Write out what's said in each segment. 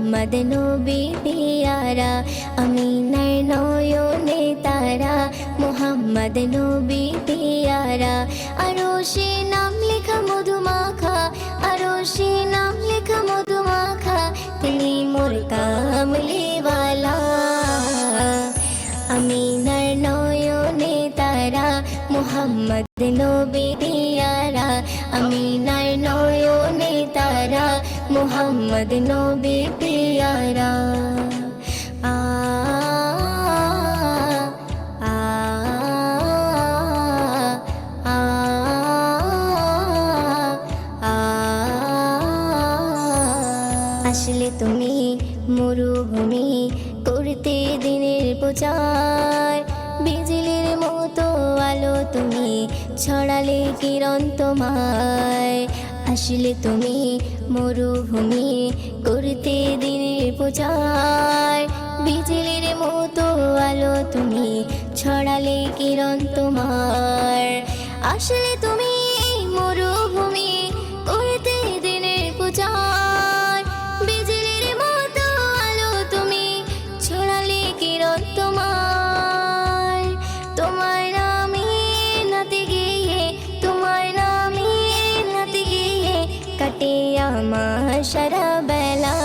মুহাম্মদ নবী পিয়ারা আমিনার নয়নে তারা মুহাম্মদ নবী পিয়ারা আরশে নাম লেখা মধুমাখা আরশে নাম লেখা মধুমাখা তিনি মোর কামলিওয়ালা আমিনার নয়নে তারা মুহাম্মদ নবী পিয়ারা আমিনার নয়নে তারা মুহাম্মদ নবী পিয়ারা আ আ আ আ আসলে তুমি মরুভূমি করতে দিনের প্রচার বিজলির মতো আলো তুমি ছড়ালে কিরণ তোমায় আসলে তুমি মরুভূমি করতে দিনের প্রচার বিজলির মতো আলো তুমি ছড়ালে কিরণ তোমার আসলে তুমি মরুভূমি করতে দিনের প্রচার বিজলির মতো আলো তুমি ছড়ালে কিরণ তোমার তোমার নামে নাতে গিয়ে তোমার নামে নাতে গিয়ে কাটে আমার সারা বেলা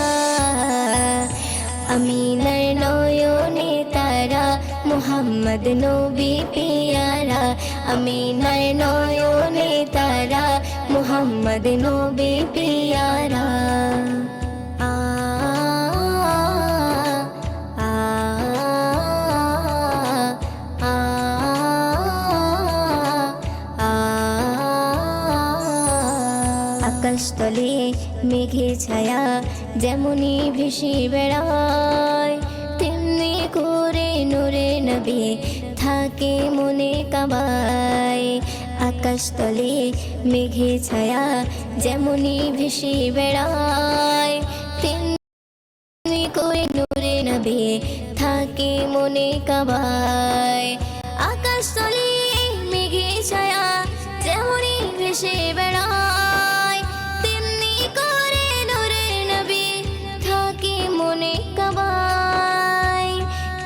আমিনার নয়নে তারা মুহাম্মদ নবী পিয়ারা আমিনার নয়নে তারা মুহাম্মদ নবী পিয়ারা আ আ আ আ আকাশতলে মেঘে ছায়া যেমনি ভেসে বেড়ায় তেমনি করে নূরে নবী থাকে মনে কাবায় আকাশতলে মেঘে ছায়া যেমনি ভেসে বেড়ায় তেমনি করে নূরে নবী থাকে মনে কাবায় আকাশতলে মেঘে ছায়া যেমনি ভেসে বেড়ায় তেমনি করে নূরে নবী থাকে মনে কাবায়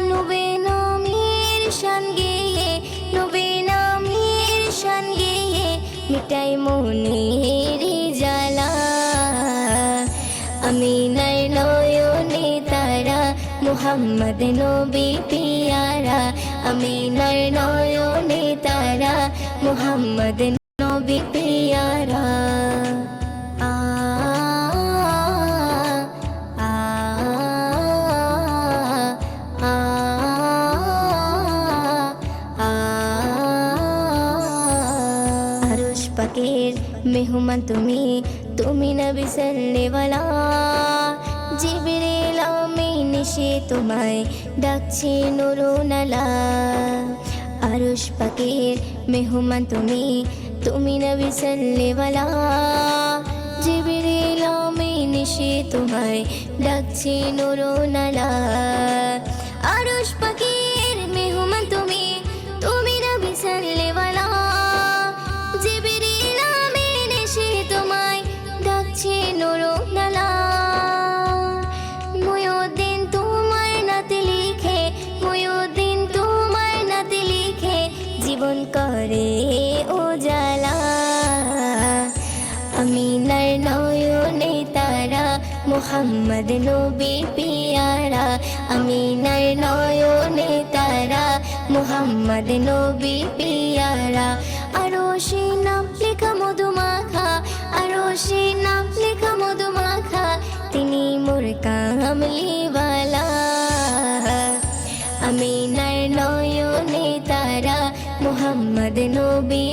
নবী নামের শান গেয়ে নবী নামের শান গেয়ে মিটাই মনের জ্বালা আমিনার নয়নে তারা মুহাম্মদ নবী পিয়ারা আমিনার নয়নে তারা মুহাম্মদ নবী পিয়ারা আ আ আ আ আরশ পাকের মেহমান তুমি তুমি নবী সাল্লেওয়ালা জিবরিল আমিন এসে তোমায় ডাকছে নুরুনালা আরশ পাকের মেহমান তুমি তুমি নবী সাল্লেওয়ালা জিবরিল আমিন এসে তোমায় ডাকছে নুরুনালা আরশ পাকের মেহমান তুমি তুমি নবী সাল্লেওয়ালা জিবরিল আমিন এসে তোমায় ডাকছে নুরুনালা মুয়ুদ্দিন তোমার নাতে লিখে মুয়ুদ্দিন তোমার নাতে লিখে জীবন করে উজালা আমিনার নয়নে তারা মুহাম্মদ নবী পিয়ারা আমিনার নয়নে তারা মুহাম্মদ নবী পিয়ারা আরশে নাম লেখা মধুমাখা আরশে নাম লেখা মধুমাখা তিনি মোর কামলিওয়ালা আমিনার নয়নে তারা মুহাম্মদ নবী